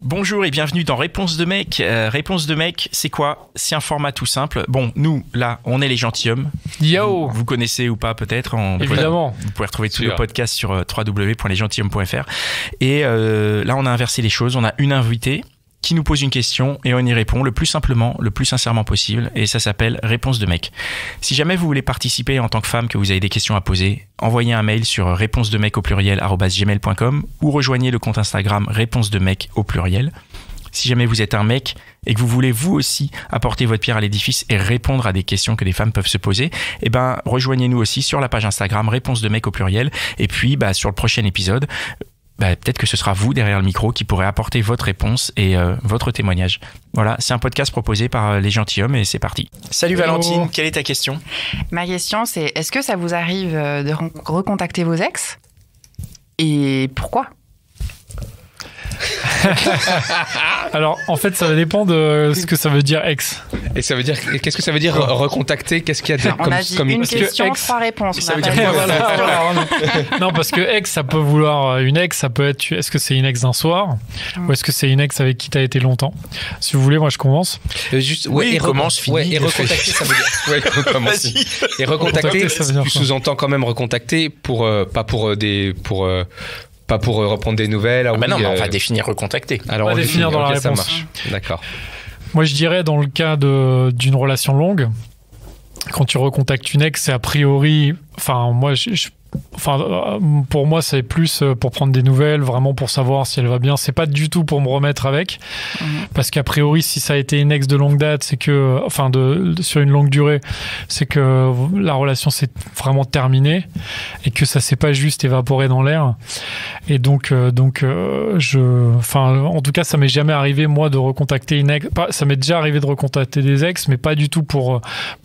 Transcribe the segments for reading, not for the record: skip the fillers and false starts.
Bonjour et bienvenue dans Réponse de mec. Réponse de mec, c'est quoi? C'est un format tout simple. Bon, nous, là, on est les gentilshommes. Yo. Vous connaissez ou pas peut-être. Évidemment. Vous pouvez retrouver tous les podcasts sur www.lesgentilhommes.fr. Et là, on a inversé les choses. On a une invitée qui nous pose une question et on y répond le plus simplement, le plus sincèrement possible. Et ça s'appelle Réponse de mec. Si jamais vous voulez participer en tant que femme, que vous avez des questions à poser, envoyez un mail sur réponsedemec@gmail.com ou rejoignez le compte Instagram Réponse de mec au pluriel. Si jamais vous êtes un mec et que vous voulez vous aussi apporter votre pierre à l'édifice et répondre à des questions que des femmes peuvent se poser, eh ben, rejoignez-nous aussi sur la page Instagram Réponse de mec au pluriel. Et puis, sur le prochain épisode, peut-être que ce sera vous derrière le micro qui pourrez apporter votre réponse et votre témoignage. Voilà, c'est un podcast proposé par les gentilshommes et c'est parti. Salut Valentine, quelle est ta question? Ma question c'est, est-ce que ça vous arrive de recontacter vos ex? Et pourquoi? Alors, en fait, ça va dépendre de ce que ça veut dire ex. Et ça veut dire, qu'est-ce que ça veut dire recontacter? Qu'est-ce qu'il y a de on a dit comme une question, ex, 3 réponses. Ça veut dire quoi? Non, parce que ex, ça peut vouloir une ex, ça peut être. Est-ce que c'est une ex d'un soir ou est-ce que c'est une ex avec qui t'as été longtemps? Si vous voulez, moi je commence. Juste, oui, commence, fini. Ouais, et recontacter, ça veut dire. Ouais, commence. Et recontacter, tu sous-entends quand même recontacter pour pas pour reprendre des nouvelles. Non, mais on va définir recontacter. Alors, on va définir dans la réponse. Ça marche. D'accord. Moi, je dirais dans le cas d'une relation longue, quand tu recontactes une ex, c'est a priori. Enfin, pour moi, c'est plus pour prendre des nouvelles, vraiment pour savoir si elle va bien. C'est pas du tout pour me remettre avec, parce qu'a priori, si ça a été une ex de longue date, c'est que, sur une longue durée, c'est que la relation s'est vraiment terminée et que ça s'est pas juste évaporé dans l'air. Et donc, en tout cas, ça m'est jamais arrivé moi de recontacter une ex. Ça m'est déjà arrivé de recontacter des ex, mais pas du tout pour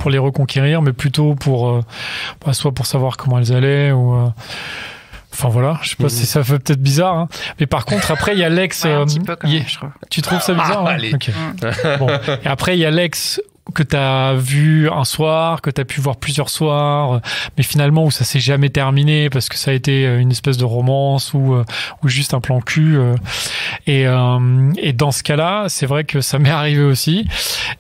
les reconquérir, mais plutôt pour soit pour savoir comment elles allaient. Enfin voilà, je sais pas si ça fait peut-être bizarre, hein. Mais par contre après il y a l'ex. Un petit peu quand même, je trouve. Tu trouves ça bizarre? Allez. Okay. Bon. Et après il y a l'ex que t'as vu un soir, que t'as pu voir plusieurs soirs, mais finalement où ça s'est jamais terminé parce que ça a été une espèce de romance ou juste un plan cul. Et dans ce cas-là, c'est vrai que ça m'est arrivé aussi.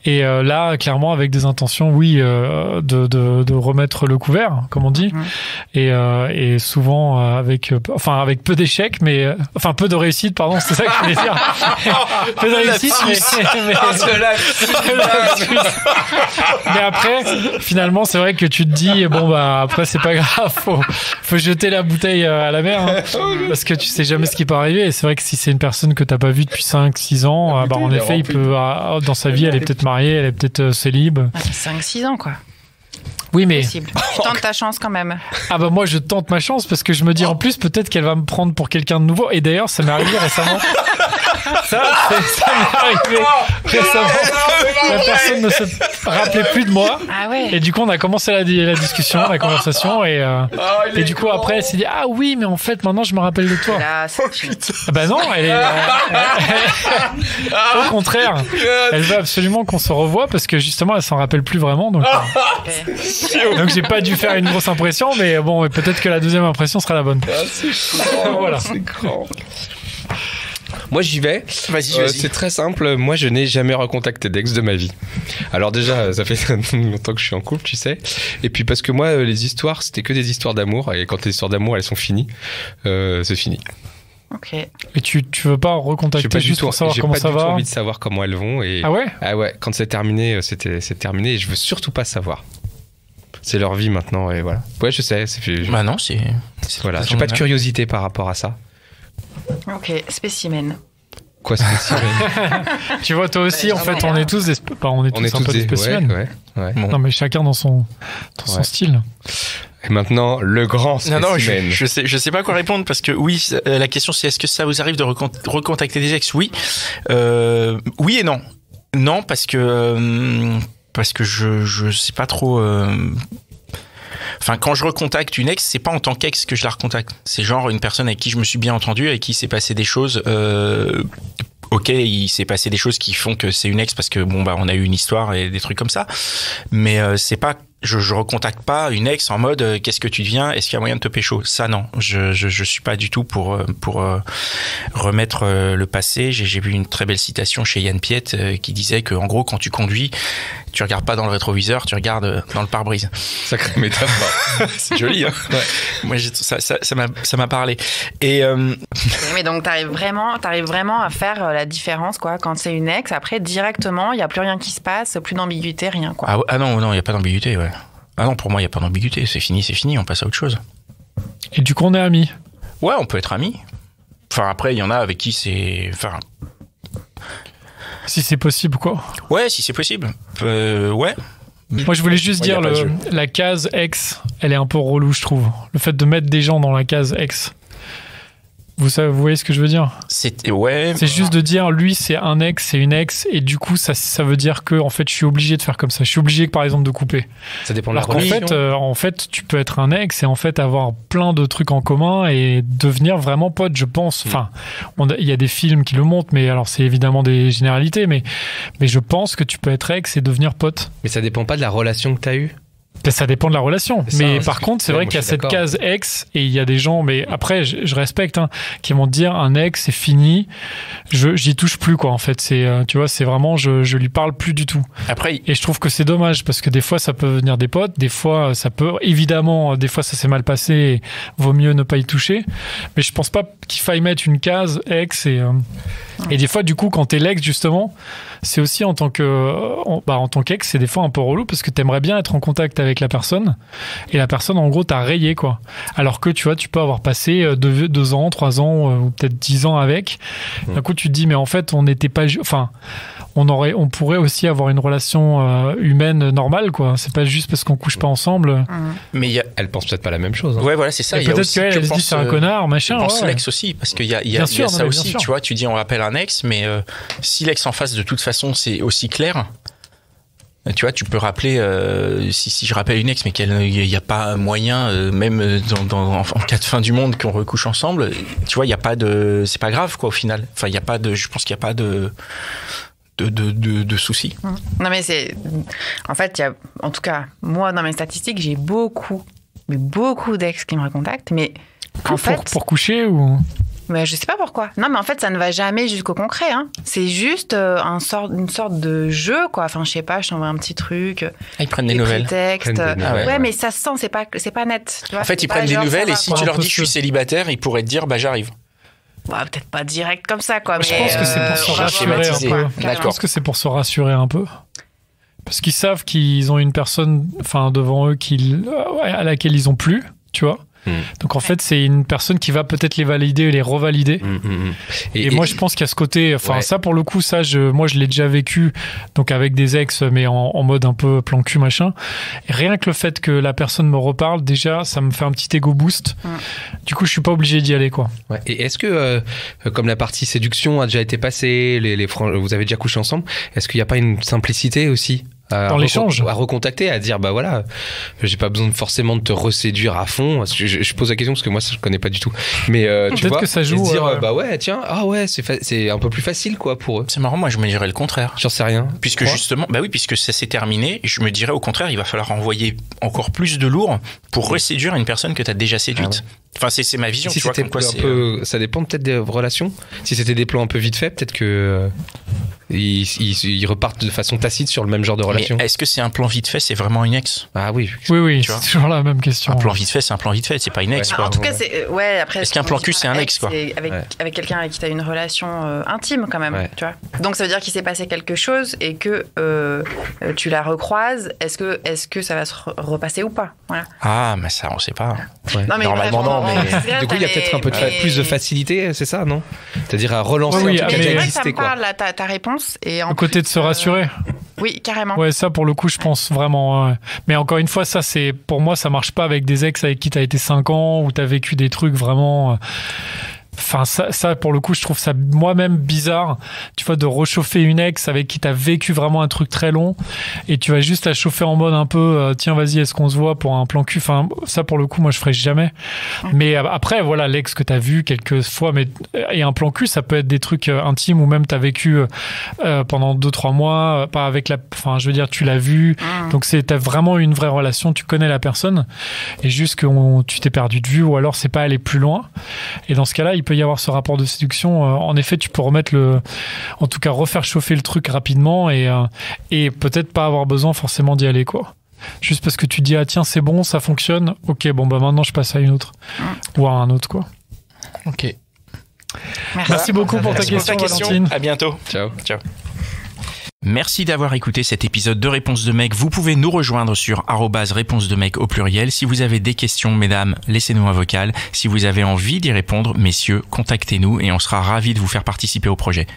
Et là, clairement, avec des intentions, oui, de remettre le couvert, comme on dit. Et souvent avec peu d'échecs, mais peu de réussite, pardon, c'est ça que je voulais dire. Peu de réussite, mais après, finalement, c'est vrai que tu te dis, après, c'est pas grave, faut jeter la bouteille à la mer, hein, parce que tu sais jamais ce qui peut arriver. Et c'est vrai que si c'est une personne que t'as pas vue depuis 5-6 ans, en effet, il peut, dans sa vie, elle est peut-être mariée, elle est peut-être célib. 5-6 ans, quoi. Oui, mais. Possible. Tu tentes ta chance quand même. Moi, je tente ma chance parce que je me dis, en plus, peut-être qu'elle va me prendre pour quelqu'un de nouveau. Et d'ailleurs, ça m'est arrivé récemment. Ça m'est arrivé récemment. La personne ne se rappelait plus de moi. Ah ouais. Et du coup, on a commencé la discussion, la conversation. Et du coup, après, elle s'est dit, ah oui, mais en fait, maintenant, je me rappelle de toi. Là, Non, elle est. Au contraire, elle veut absolument qu'on se revoie parce que justement, elle s'en rappelle plus vraiment. Donc j'ai pas dû faire une grosse impression, mais bon, peut-être que la deuxième impression sera la bonne. Voilà. C'est grand. Moi j'y vais. Vas-y. C'est très simple. Moi je n'ai jamais recontacté d'ex de ma vie. Alors déjà ça fait longtemps que je suis en couple, tu sais. Et puis parce que moi les histoires c'était que des histoires d'amour et quand les histoires d'amour elles sont finies, c'est fini. Ok. Et tu veux pas recontacter juste pour savoir comment ça va? J'ai pas du tout envie de savoir comment elles vont. Et... Ah ouais? Ah ouais. Quand c'est terminé, c'est terminé et je veux surtout pas savoir. C'est leur vie maintenant et voilà. Ouais, je sais. Non, c'est voilà. J'ai pas de curiosité par rapport à ça. Ok, spécimen. Quoi, spécimen? Tu vois, toi aussi, en fait, on est tous des spécimens. Ouais. Bon. Non, mais chacun dans son style. Et maintenant, le grand spécimen. Non, je sais pas quoi répondre parce que oui, la question c'est est-ce que ça vous arrive de recontacter des ex? Oui. Oui et non. Non, parce que je sais pas trop. Quand je recontacte une ex, c'est pas en tant qu'ex que je la recontacte. C'est genre une personne avec qui je me suis bien entendu, avec qui il s'est passé des choses. Ok, il s'est passé des choses qui font que c'est une ex parce que on a eu une histoire et des trucs comme ça. Mais c'est pas je recontacte pas une ex en mode qu'est-ce que tu deviens, est-ce qu'il y a moyen de te pécho. Ça non, je suis pas du tout pour remettre le passé. J'ai vu une très belle citation chez Yann Piette qui disait que en gros quand tu conduis, tu regardes pas dans le rétroviseur, tu regardes dans le pare-brise. Sacrée métaphore. C'est joli, hein. Ouais. Moi ça m'a parlé. Et mais donc t'arrives vraiment à faire la différence quoi quand c'est une ex. Après directement, il y a plus rien qui se passe, plus d'ambiguïté, rien quoi. Ah non, il y a pas d'ambiguïté, ouais. Ah non, pour moi il y a pas d'ambiguïté, c'est fini, on passe à autre chose. Et du coup on est amis. Ouais, on peut être amis. Enfin après il y en a avec qui c'est si c'est possible quoi. Ouais, si c'est possible. Ouais. Moi, je voulais juste dire, la case ex, elle est un peu relou, je trouve. Le fait de mettre des gens dans la case ex. Vous voyez ce que je veux dire ? C'est juste de dire, lui, c'est un ex, c'est une ex, et du coup, ça veut dire que, en fait, je suis obligé de faire comme ça. Je suis obligé, par exemple, de couper. Ça dépend de la relation. En fait, tu peux être un ex et en fait avoir plein de trucs en commun et devenir vraiment pote, je pense. Enfin, il y a des films qui le montrent, mais alors c'est évidemment des généralités, mais je pense que tu peux être ex et devenir pote. Mais ça dépend pas de la relation que t'as eue. Ça dépend de la relation. Mais par contre, c'est vrai qu'il y a cette case ex et il y a des gens, mais après, je respecte, qui vont te dire un ex, c'est fini, j'y touche plus, quoi, en fait. Tu vois, c'est vraiment, je lui parle plus du tout. Après, et je trouve que c'est dommage parce que des fois, ça peut venir des potes, des fois, ça peut, évidemment, des fois, ça s'est mal passé et vaut mieux ne pas y toucher. Mais je pense pas qu'il faille mettre une case ex et des fois, du coup, quand t'es l'ex, justement, c'est aussi en tant qu'ex, c'est des fois un peu relou parce que t'aimerais bien être en contact avec la personne et la personne, en gros, t'a rayé, quoi. Alors que, tu vois, tu peux avoir passé 2 ans, 3 ans ou peut-être 10 ans avec. D'un coup, tu te dis, mais en fait, on n'était pas... Enfin, on pourrait aussi avoir une relation humaine normale, quoi. C'est pas juste parce qu'on couche pas ensemble. Mais elle pense peut-être pas la même chose. Ouais, voilà, c'est ça. Et peut-être qu'elle se dit c'est un connard, machin. Je pense l'ex aussi, parce qu'il y a ça aussi. Tu vois, tu dis on rappelle un ex, mais si l'ex en face de toute façon c'est aussi clair, tu vois, tu peux rappeler si je rappelle une ex, mais qu'il n'y a pas moyen, même en cas de fin du monde, qu'on recouche ensemble. Tu vois, il y a pas de, c'est pas grave quoi au final. Enfin, il y a pas de, je pense qu'il y a pas de soucis. Non mais en fait, en tout cas, moi dans mes statistiques, j'ai beaucoup d'ex qui me recontactent, mais pour coucher ou... Mais je sais pas pourquoi. Non, mais en fait, ça ne va jamais jusqu'au concret. C'est juste une sorte de jeu, quoi. Enfin, je sais pas, je t'envoie un petit truc. Ils prennent des nouvelles. Ouais, mais ça se sent, c'est pas net. Tu vois, en fait, ils prennent des nouvelles et si tu leur dis je suis célibataire, ils pourraient te dire j'arrive. Ouais, peut-être pas direct comme ça, quoi. Mais je pense que c'est pour se rassurer un peu. Je pense que c'est pour se rassurer un peu. Parce qu'ils savent qu'ils ont une personne devant eux à laquelle ils ont plu, tu vois. Donc en fait c'est une personne qui va peut-être les valider et les revalider et moi je pense qu'il y a ce côté ça pour le coup moi je l'ai déjà vécu donc avec des ex mais en mode un peu plan cul machin et rien que le fait que la personne me reparle déjà ça me fait un petit ego boost du coup je suis pas obligé d'y aller quoi. Et est-ce que comme la partie séduction a déjà été passée, vous avez déjà couché ensemble, est-ce qu'il n'y a pas une simplicité aussi dans l'échange, à recontacter, à dire bah voilà, j'ai pas besoin forcément de te reséduire à fond. Je pose la question parce que moi je connais pas du tout, mais tu vois, que ça joue, et se dire bah ouais tiens c'est un peu plus facile quoi pour eux. C'est marrant, moi je me dirais le contraire. J'en sais rien. Puisque justement, bah oui, puisque ça s'est terminé, je me dirais au contraire, il va falloir envoyer encore plus de lourd pour reséduire une personne que t'as déjà séduite. Enfin c'est ma vision. Si tu vois, c'était un peu, ça dépend peut-être des relations. Si c'était des plans un peu vite fait, peut-être que ils repartent de façon tacite sur le même genre de relation. Mais est-ce que c'est un plan vite fait, c'est vraiment une ex? Ah oui. Oui, c'est toujours la même question. Un plan vite fait, c'est un plan vite fait, c'est pas une ex. En tout cas, après. Est-ce qu'un plan cul, c'est un ex, quoi? Avec quelqu'un avec qui tu as une relation intime, quand même, tu vois. Donc, ça veut dire qu'il s'est passé quelque chose et que tu la recroises. Est-ce que ça va se repasser ou pas? Voilà. Ah, mais ça, on sait pas. Non, mais normalement, non. Mais du coup, il y a peut-être un peu plus de facilité, c'est ça, non? C'est-à-dire à relancer un truc qui a déjà existé, quoi. Ça me parle, ta réponse. Et au côté de se rassurer. Oui, carrément. Ouais, ça pour le coup, je pense vraiment. Mais encore une fois, ça c'est pour moi, ça marche pas avec des ex avec qui t'as été 5 ans ou t'as vécu des trucs vraiment. Enfin, ça, pour le coup, je trouve ça moi-même bizarre, tu vois, de rechauffer une ex avec qui t'as vécu vraiment un truc très long et tu vas juste la chauffer en mode un peu, tiens, vas-y, est-ce qu'on se voit pour un plan cul? Enfin, ça, pour le coup, moi, je ferais jamais. Mais après, voilà, l'ex que t'as vu quelques fois, et un plan cul, ça peut être des trucs intimes ou même t'as vécu pendant 2-3 mois, pas avec enfin, je veux dire, tu l'as vu. Donc, t'as vraiment une vraie relation, tu connais la personne et juste que tu t'es perdu de vue ou alors c'est pas aller plus loin. Et dans ce cas-là, il peut y avoir ce rapport de séduction. En effet, tu peux en tout cas, refaire chauffer le truc rapidement et peut-être pas avoir besoin forcément d'y aller, quoi. Juste parce que tu dis, ah tiens, c'est bon, ça fonctionne. Ok, bon, bah maintenant, je passe à une autre. Ou à un autre, quoi. Ok. Merci beaucoup pour ta question, Valentine. À bientôt. Ciao. Merci d'avoir écouté cet épisode de Réponse de mec. Vous pouvez nous rejoindre sur @réponse de mec au pluriel. Si vous avez des questions, mesdames, laissez-nous un vocal. Si vous avez envie d'y répondre, messieurs, contactez-nous et on sera ravis de vous faire participer au projet.